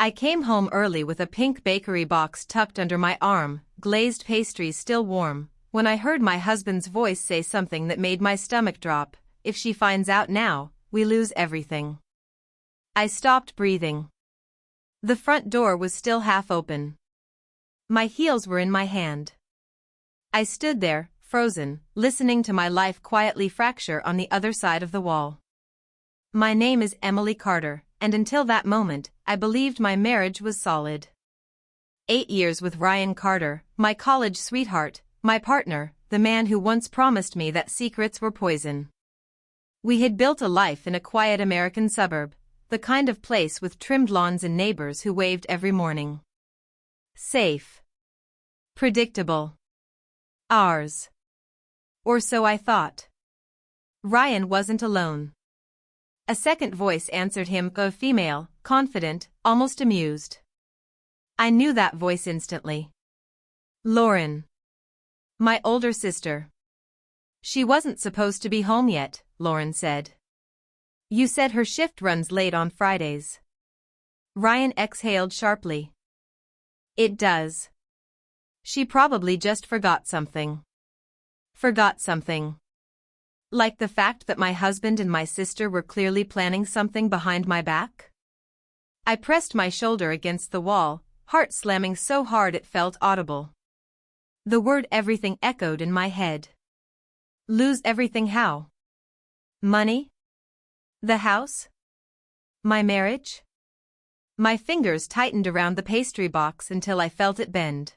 I came home early with a pink bakery box tucked under my arm, glazed pastries still warm, when I heard my husband's voice say something that made my stomach drop. If she finds out now, we lose everything. I stopped breathing. The front door was still half open. My heels were in my hand. I stood there, frozen, listening to my life quietly fracture on the other side of the wall. My name is Emily Carter, and until that moment, I believed my marriage was solid. 8 years with Ryan Carter, my college sweetheart, my partner, the man who once promised me that secrets were poison. We had built a life in a quiet American suburb, the kind of place with trimmed lawns and neighbors who waved every morning. Safe. Predictable. Ours. Or so I thought. Ryan wasn't alone. A second voice answered him, a female, confident, almost amused. I knew that voice instantly. Lauren. My older sister. She wasn't supposed to be home yet, Lauren said. You said her shift runs late on Fridays. Ryan exhaled sharply. It does. She probably just forgot something. Forgot something. Like the fact that my husband and my sister were clearly planning something behind my back? I pressed my shoulder against the wall, heart slamming so hard it felt audible. The word everything echoed in my head. Lose everything how? Money? The house? My marriage? My fingers tightened around the pastry box until I felt it bend.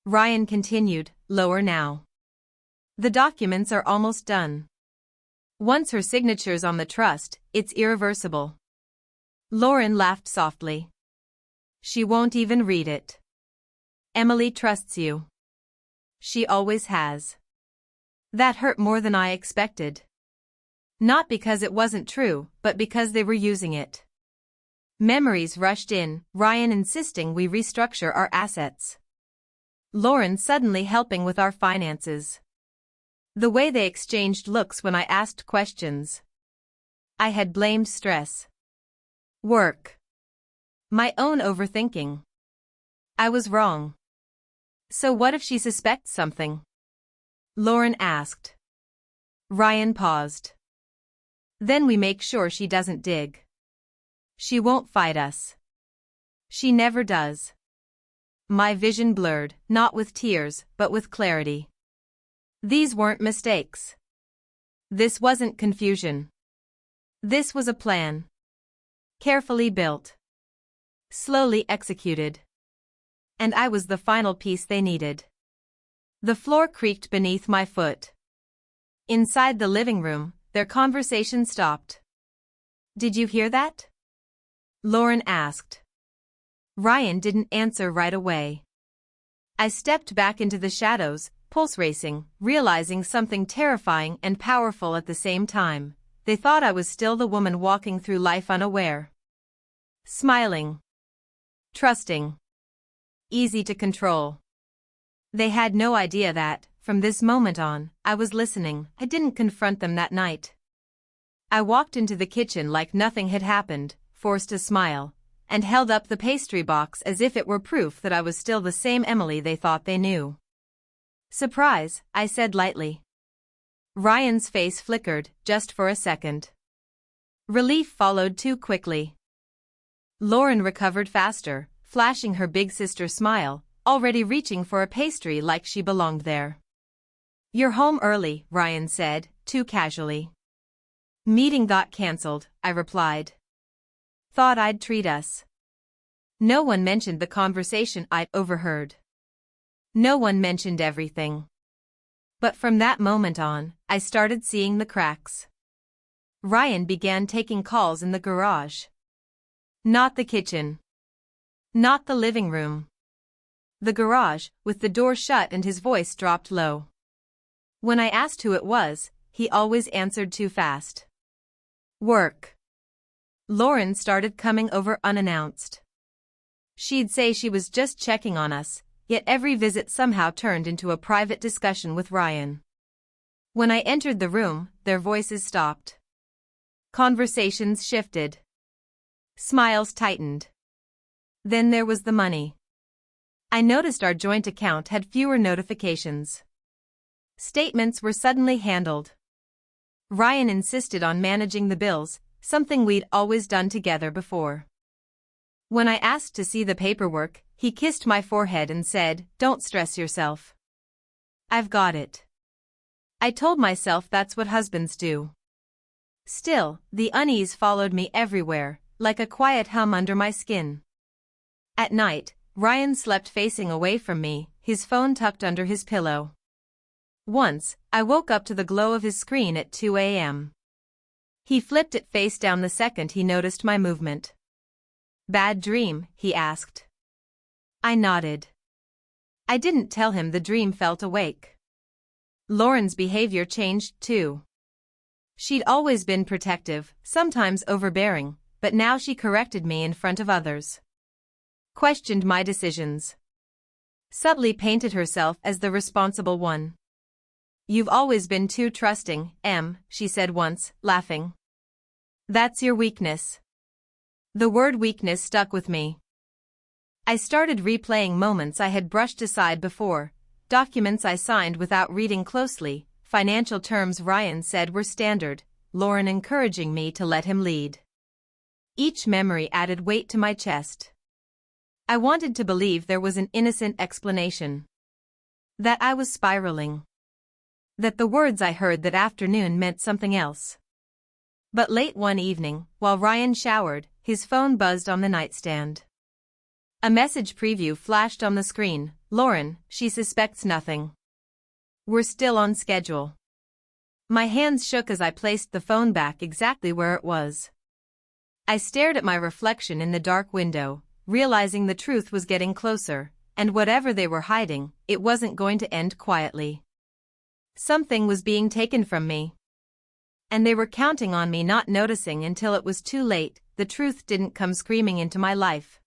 Ryan continued, lower now. The documents are almost done. Once her signature's on the trust, it's irreversible. Lauren laughed softly. She won't even read it. Emily trusts you. She always has. That hurt more than I expected. Not because it wasn't true, but because they were using it. Memories rushed in, Ryan insisting we restructure our assets. Lauren suddenly helping with our finances. The way they exchanged looks when I asked questions. I had blamed stress. Work. My own overthinking. I was wrong. So what if she suspects something? Lauren asked. Ryan paused. Then we make sure she doesn't dig. She won't fight us. She never does. My vision blurred, not with tears, but with clarity. These weren't mistakes. This wasn't confusion. This was a plan. Carefully built. Slowly executed. And I was the final piece they needed. The floor creaked beneath my foot. Inside the living room, their conversation stopped. Did you hear that? Lauren asked. Ryan didn't answer right away. I stepped back into the shadows, pulse racing, realizing something terrifying and powerful at the same time. They thought I was still the woman walking through life unaware. Smiling. Trusting. Easy to control. They had no idea that, from this moment on, I was listening. I didn't confront them that night. I walked into the kitchen like nothing had happened, forced a smile, and held up the pastry box as if it were proof that I was still the same Emily they thought they knew. Surprise, I said lightly. Ryan's face flickered, just for a second. Relief followed too quickly. Lauren recovered faster, flashing her big sister smile, already reaching for a pastry like she belonged there. You're home early, Ryan said, too casually. Meeting got cancelled, I replied. Thought I'd treat us. No one mentioned the conversation I'd overheard. No one mentioned everything. But from that moment on, I started seeing the cracks. Ryan began taking calls in the garage. Not the kitchen. Not the living room. The garage, with the door shut, and his voice dropped low. When I asked who it was, he always answered too fast. Work. Lauren started coming over unannounced. She'd say she was just checking on us, yet every visit somehow turned into a private discussion with Ryan. When I entered the room, their voices stopped. Conversations shifted. Smiles tightened. Then there was the money. I noticed our joint account had fewer notifications. Statements were suddenly handled. Ryan insisted on managing the bills, something we'd always done together before. When I asked to see the paperwork, he kissed my forehead and said, "Don't stress yourself. I've got it." I told myself that's what husbands do. Still, the unease followed me everywhere, like a quiet hum under my skin. At night, Ryan slept facing away from me, his phone tucked under his pillow. Once, I woke up to the glow of his screen at 2 a.m. He flipped it face down the second he noticed my movement. "Bad dream?" he asked. I nodded. I didn't tell him the dream felt awake. Lauren's behavior changed too. She'd always been protective, sometimes overbearing, but now she corrected me in front of others. Questioned my decisions. Subtly painted herself as the responsible one. "You've always been too trusting, Em," she said once, laughing. "That's your weakness." The word weakness stuck with me. I started replaying moments I had brushed aside before, documents I signed without reading closely, financial terms Ryan said were standard, Lauren encouraging me to let him lead. Each memory added weight to my chest. I wanted to believe there was an innocent explanation. That I was spiraling. That the words I heard that afternoon meant something else. But late one evening, while Ryan showered, his phone buzzed on the nightstand. A message preview flashed on the screen. "Lauren, she suspects nothing. We're still on schedule." My hands shook as I placed the phone back exactly where it was. I stared at my reflection in the dark window, realizing the truth was getting closer, and whatever they were hiding, it wasn't going to end quietly. Something was being taken from me. And they were counting on me not noticing until it was too late. The truth didn't come screaming into my life.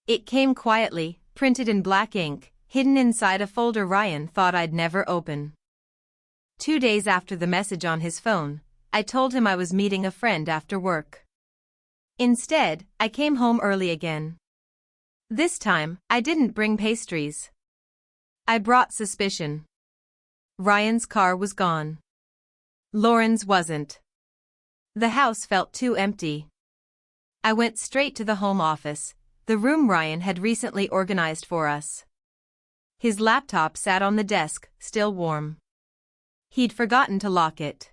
It came quietly, printed in black ink, hidden inside a folder Ryan thought I'd never open. 2 days after the message on his phone, I told him I was meeting a friend after work. Instead, I came home early again. This time, I didn't bring pastries. I brought suspicion. Ryan's car was gone. Lauren's wasn't. The house felt too empty. I went straight to the home office, the room Ryan had recently organized for us. His laptop sat on the desk, still warm. He'd forgotten to lock it.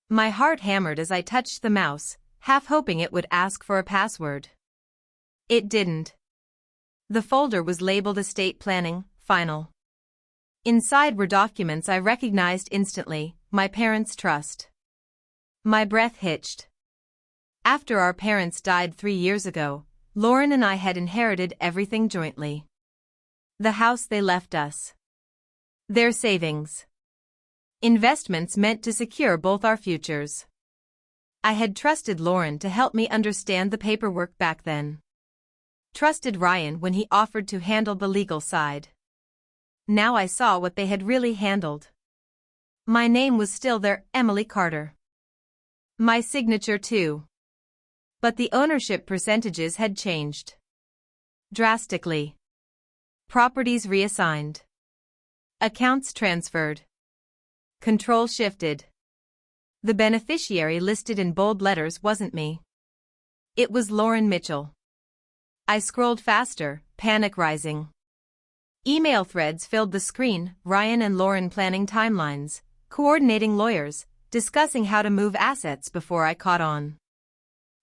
My heart hammered as I touched the mouse, half hoping it would ask for a password. It didn't. The folder was labeled Estate Planning, Final. Inside were documents I recognized instantly, my parents' trust. My breath hitched. After our parents died 3 years ago, Lauren and I had inherited everything jointly. The house they left us. Their savings. Investments meant to secure both our futures. I had trusted Lauren to help me understand the paperwork back then. Trusted Ryan when he offered to handle the legal side. Now I saw what they had really handled. My name was still there, Emily Carter. My signature too. But the ownership percentages had changed. Drastically. Properties reassigned. Accounts transferred. Control shifted. The beneficiary listed in bold letters wasn't me. It was Lauren Mitchell. I scrolled faster, panic rising. Email threads filled the screen, Ryan and Lauren planning timelines, coordinating lawyers, discussing how to move assets before I caught on.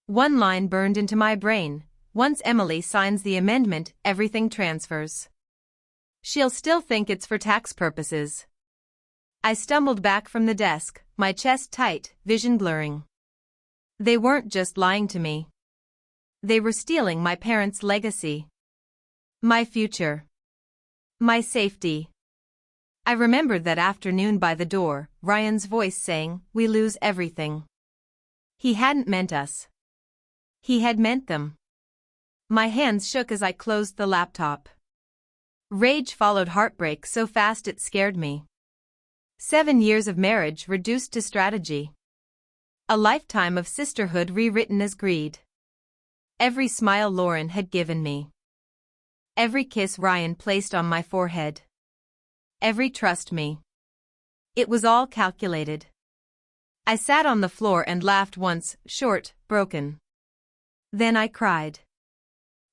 One line burned into my brain: once Emily signs the amendment, everything transfers. She'll still think it's for tax purposes. I stumbled back from the desk, my chest tight, vision blurring. They weren't just lying to me. They were stealing my parents' legacy. My future. My safety. I remembered that afternoon by the door, Ryan's voice saying, "We lose everything." He hadn't meant us. He had meant them. My hands shook as I closed the laptop. Rage followed heartbreak so fast it scared me. 7 years of marriage reduced to strategy. A lifetime of sisterhood rewritten as greed. Every smile Lauren had given me. Every kiss Ryan placed on my forehead. Every trust me. It was all calculated. I sat on the floor and laughed once, short, broken. Then I cried.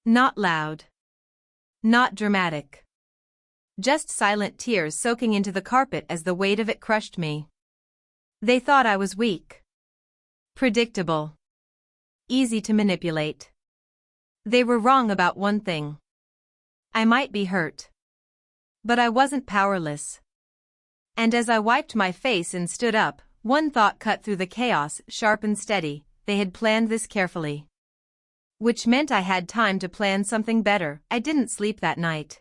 Not loud. Not dramatic. Just silent tears soaking into the carpet as the weight of it crushed me. They thought I was weak. Predictable. Easy to manipulate. They were wrong about one thing. I might be hurt. But I wasn't powerless. And as I wiped my face and stood up, one thought cut through the chaos, sharp and steady: they had planned this carefully. Which meant I had time to plan something better. I didn't sleep that night.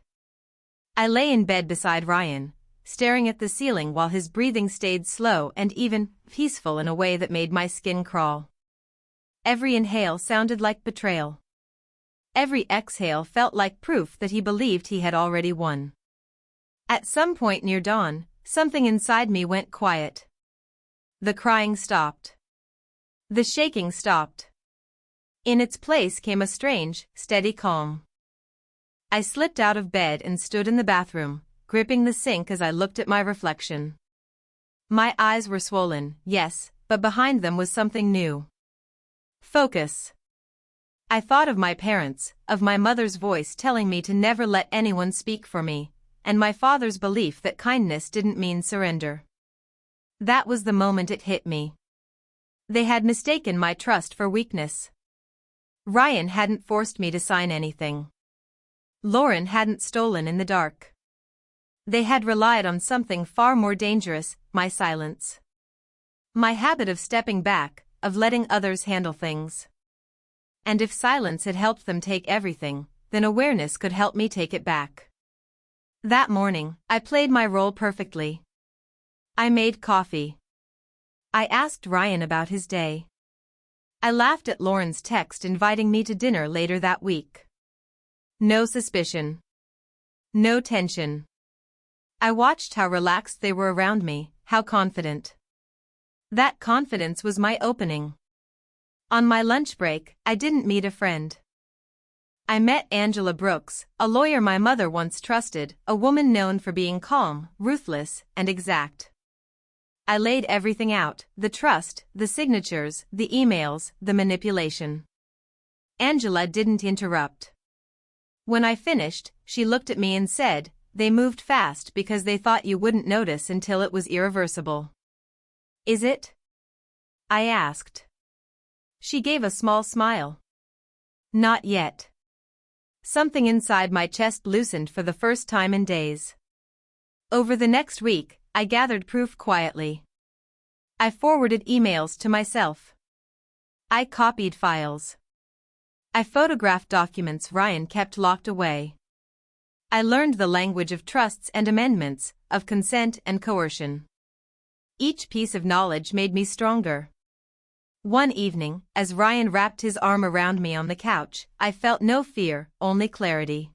I lay in bed beside Ryan, staring at the ceiling while his breathing stayed slow and even peaceful in a way that made my skin crawl. Every inhale sounded like betrayal. Every exhale felt like proof that he believed he had already won. At some point near dawn, something inside me went quiet. The crying stopped. The shaking stopped. In its place came a strange, steady calm. I slipped out of bed and stood in the bathroom, gripping the sink as I looked at my reflection. My eyes were swollen, yes, but behind them was something new. Focus. I thought of my parents, of my mother's voice telling me to never let anyone speak for me, and my father's belief that kindness didn't mean surrender. That was the moment it hit me. They had mistaken my trust for weakness. Ryan hadn't forced me to sign anything. Lauren hadn't stolen in the dark. They had relied on something far more dangerous: my silence. My habit of stepping back, of letting others handle things. And if silence had helped them take everything, then awareness could help me take it back. That morning, I played my role perfectly. I made coffee. I asked Ryan about his day. I laughed at Lauren's text inviting me to dinner later that week. No suspicion. No tension. I watched how relaxed they were around me, how confident. That confidence was my opening. On my lunch break, I didn't meet a friend. I met Angela Brooks, a lawyer my mother once trusted, a woman known for being calm, ruthless, and exact. I laid everything out: the trust, the signatures, the emails, the manipulation. Angela didn't interrupt. When I finished, she looked at me and said, "They moved fast because they thought you wouldn't notice until it was irreversible." "Is it?" I asked. She gave a small smile. "Not yet." Something inside my chest loosened for the first time in days. Over the next week, I gathered proof quietly. I forwarded emails to myself. I copied files. I photographed documents Ryan kept locked away. I learned the language of trusts and amendments, of consent and coercion. Each piece of knowledge made me stronger. One evening, as Ryan wrapped his arm around me on the couch, I felt no fear, only clarity.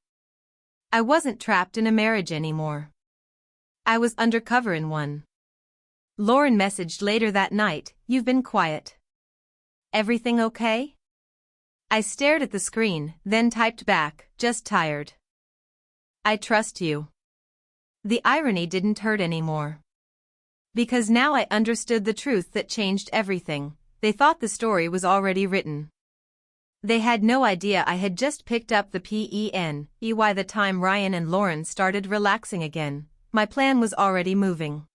I wasn't trapped in a marriage anymore. I was undercover in one. Lauren messaged later that night, "You've been quiet. Everything okay?" I stared at the screen, then typed back, "Just tired." "I trust you." The irony didn't hurt anymore. Because now I understood the truth that changed everything. They thought the story was already written. They had no idea I had just picked up the pen. By the time Ryan and Lauren started relaxing again, my plan was already moving.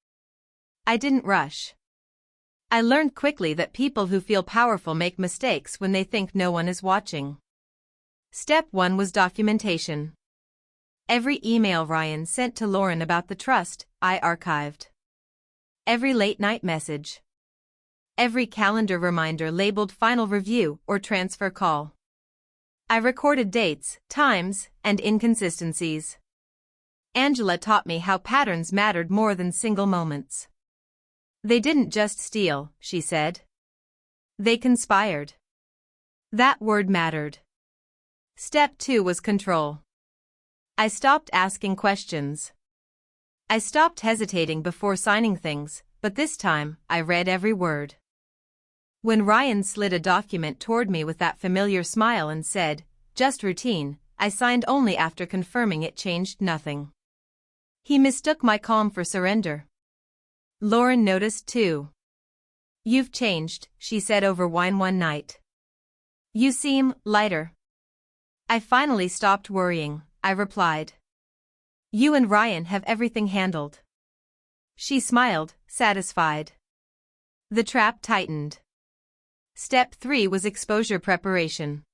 I didn't rush. I learned quickly that people who feel powerful make mistakes when they think no one is watching. Step 1 was documentation. Every email Ryan sent to Lauren about the trust, I archived. Every late-night message. Every calendar reminder labeled final review or transfer call. I recorded dates, times, and inconsistencies. Angela taught me how patterns mattered more than single moments. They didn't just steal, she said. They conspired. That word mattered. Step 2 was control. I stopped asking questions. I stopped hesitating before signing things, but this time, I read every word. When Ryan slid a document toward me with that familiar smile and said, "Just routine," I signed only after confirming it changed nothing. He mistook my calm for surrender. Lauren noticed too. "You've changed," she said over wine one night. "You seem lighter." "I finally stopped worrying," I replied. "You and Ryan have everything handled." She smiled, satisfied. The trap tightened. Step 3 was exposure preparation.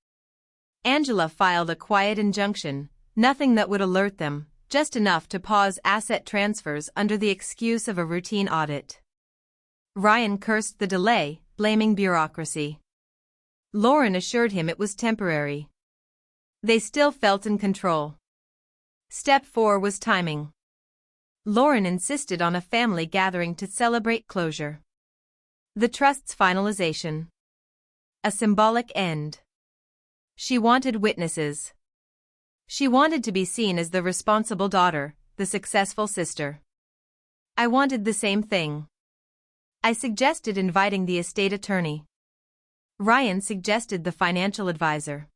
Angela filed a quiet injunction, nothing that would alert them, just enough to pause asset transfers under the excuse of a routine audit. Ryan cursed the delay, blaming bureaucracy. Lauren assured him it was temporary. They still felt in control. Step 4 was timing. Lauren insisted on a family gathering to celebrate closure. The trust's finalization. A symbolic end. She wanted witnesses. She wanted to be seen as the responsible daughter, the successful sister. I wanted the same thing. I suggested inviting the estate attorney. Ryan suggested the financial advisor.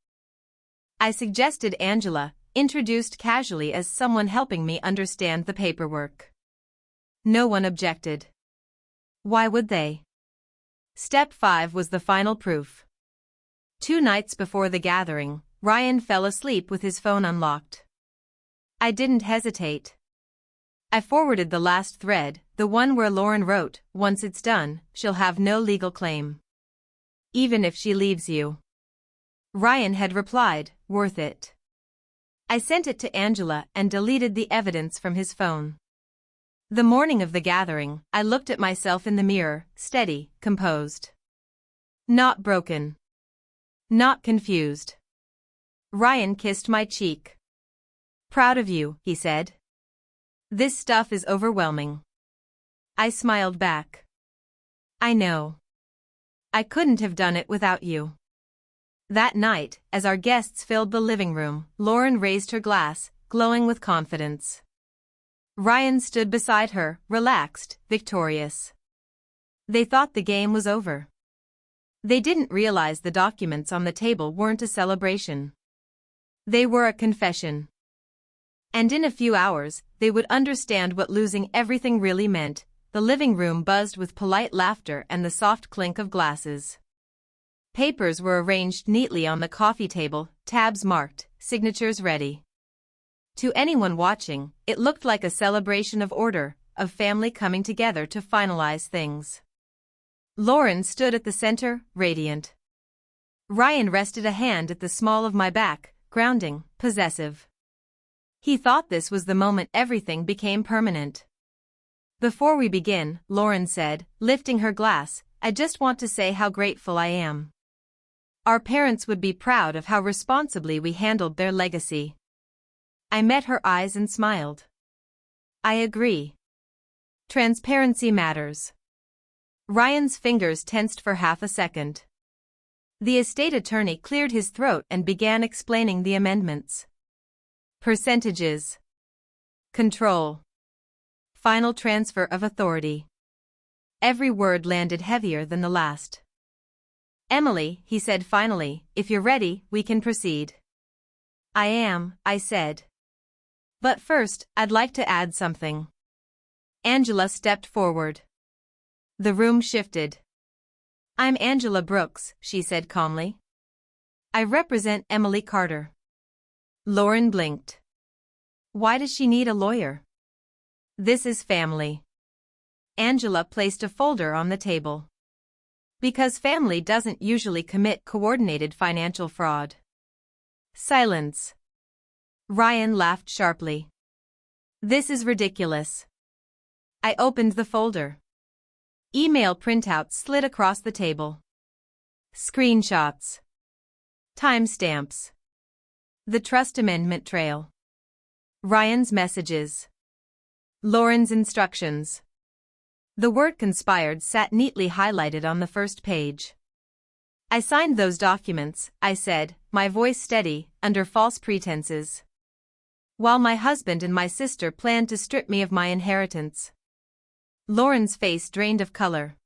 I suggested Angela, introduced casually as someone helping me understand the paperwork. No one objected. Why would they? Step 5 was the final proof. 2 nights before the gathering, Ryan fell asleep with his phone unlocked. I didn't hesitate. I forwarded the last thread, the one where Lauren wrote, "Once it's done, she'll have no legal claim. Even if she leaves you." Ryan had replied, "Worth it." I sent it to Angela and deleted the evidence from his phone. The morning of the gathering, I looked at myself in the mirror, steady, composed. Not broken. Not confused. Ryan kissed my cheek. "Proud of you," he said. "This stuff is overwhelming." I smiled back. "I know. I couldn't have done it without you." That night, as our guests filled the living room, Lauren raised her glass, glowing with confidence. Ryan stood beside her, relaxed, victorious. They thought the game was over. They didn't realize the documents on the table weren't a celebration. They were a confession. And in a few hours, they would understand what losing everything really meant. The living room buzzed with polite laughter and the soft clink of glasses. Papers were arranged neatly on the coffee table, tabs marked, signatures ready. To anyone watching, it looked like a celebration of order, of family coming together to finalize things. Lauren stood at the center, radiant. Ryan rested a hand at the small of my back, grounding, possessive. He thought this was the moment everything became permanent. "Before we begin," Lauren said, lifting her glass, "I just want to say how grateful I am. Our parents would be proud of how responsibly we handled their legacy." I met her eyes and smiled. "I agree. Transparency matters." Ryan's fingers tensed for half a second. The estate attorney cleared his throat and began explaining the amendments. Percentages. Control. Final transfer of authority. Every word landed heavier than the last. "Emily," he said finally, "if you're ready, we can proceed." "I am," I said. "But first, I'd like to add something." Angela stepped forward. The room shifted. "I'm Angela Brooks," she said calmly. "I represent Emily Carter." Lauren blinked. "Why does she need a lawyer?" "This is family." Angela placed a folder on the table. "Because family doesn't usually commit coordinated financial fraud." Silence. Ryan laughed sharply. "This is ridiculous." I opened the folder. Email printouts slid across the table. Screenshots. Timestamps. The trust amendment trail. Ryan's messages. Lauren's instructions. The word "conspired" sat neatly highlighted on the first page. "I signed those documents," I said, my voice steady, "under false pretenses. While my husband and my sister planned to strip me of my inheritance." Lauren's face drained of color.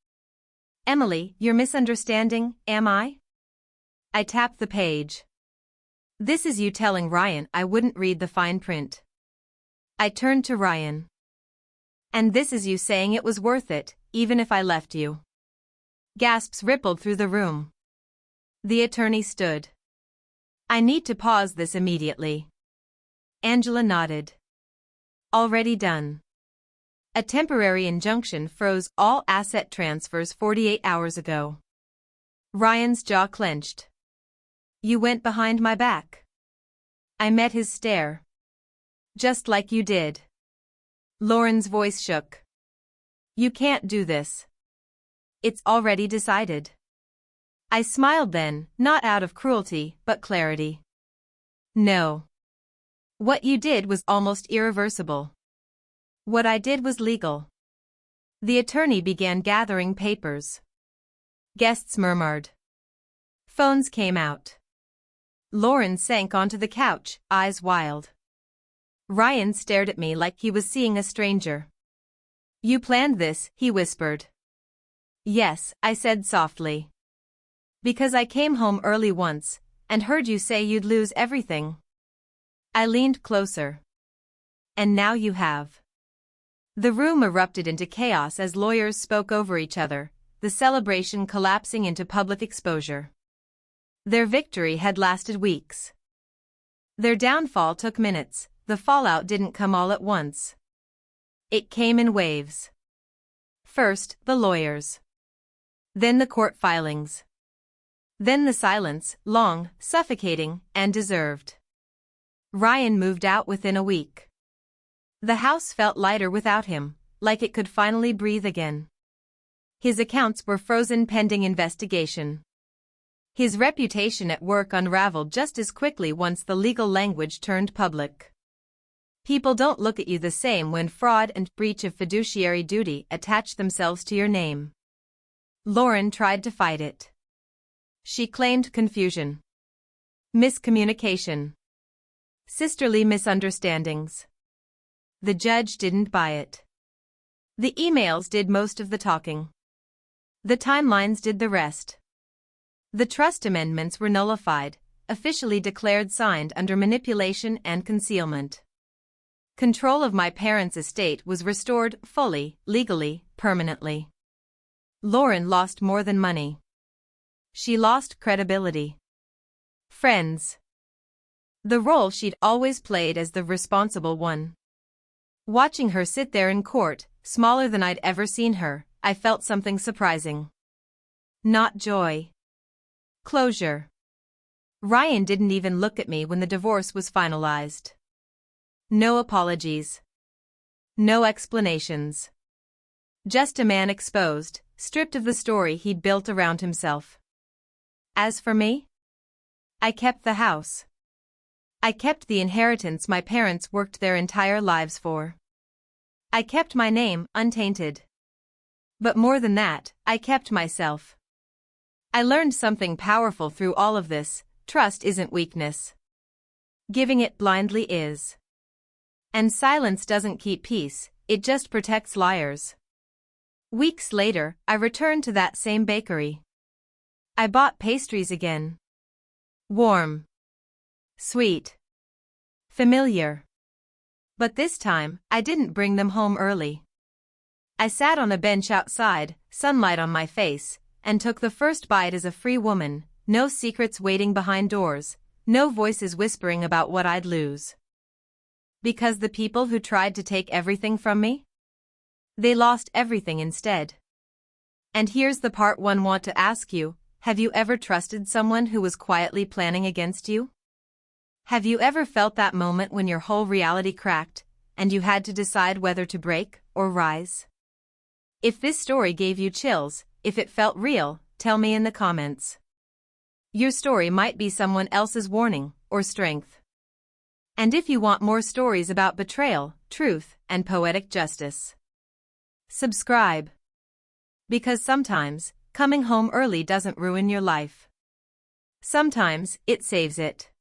Emily, you're misunderstanding, am I? I tapped the page. This is you telling Ryan I wouldn't read the fine print. I turned to Ryan. And this is you saying it was worth it, even if I left you. Gasps rippled through the room. The attorney stood. I need to pause this immediately. Angela nodded. Already done. A temporary injunction froze all asset transfers 48 hours ago. Ryan's jaw clenched. You went behind my back. I met his stare. Just like you did. Lauren's voice shook. You can't do this. It's already decided. I smiled then, not out of cruelty, but clarity. No. What you did was almost irreversible. What I did was legal. The attorney began gathering papers. Guests murmured. Phones came out. Lauren sank onto the couch, eyes wild. Ryan stared at me like he was seeing a stranger. You planned this, he whispered. Yes, I said softly. Because I came home early once, and heard you say you'd lose everything. I leaned closer. And now you have. The room erupted into chaos as lawyers spoke over each other, the celebration collapsing into public exposure. Their victory had lasted weeks. Their downfall took minutes, the fallout didn't come all at once. It came in waves. First, the lawyers. Then the court filings. Then the silence, long, suffocating, and deserved. Ryan moved out within a week. The house felt lighter without him, like it could finally breathe again. His accounts were frozen pending investigation. His reputation at work unraveled just as quickly once the legal language turned public. People don't look at you the same when fraud and breach of fiduciary duty attach themselves to your name. Lauren tried to fight it. She claimed confusion. Miscommunication. Sisterly misunderstandings. The judge didn't buy it. The emails did most of the talking. The timelines did the rest. The trust amendments were nullified, officially declared signed under manipulation and concealment. Control of my parents' estate was restored fully, legally, permanently. Lauren lost more than money. She lost credibility. Friends. The role she'd always played as the responsible one. Watching her sit there in court, smaller than I'd ever seen her, I felt something surprising. Not joy. Closure. Ryan didn't even look at me when the divorce was finalized. No apologies. No explanations. Just a man exposed, stripped of the story he'd built around himself. As for me? I kept the house. I kept the inheritance my parents worked their entire lives for. I kept my name untainted. But more than that, I kept myself. I learned something powerful through all of this: trust isn't weakness. Giving it blindly is. And silence doesn't keep peace, it just protects liars. Weeks later, I returned to that same bakery. I bought pastries again. Warm. Sweet. Familiar. But this time, I didn't bring them home early. I sat on a bench outside, sunlight on my face, and took the first bite as a free woman, no secrets waiting behind doors, no voices whispering about what I'd lose. Because the people who tried to take everything from me? They lost everything instead. And here's the part one want to ask you: have you ever trusted someone who was quietly planning against you? Have you ever felt that moment when your whole reality cracked, and you had to decide whether to break or rise? If this story gave you chills, if it felt real, tell me in the comments. Your story might be someone else's warning or strength. And if you want more stories about betrayal, truth, and poetic justice, subscribe. Because sometimes, coming home early doesn't ruin your life. Sometimes, it saves it.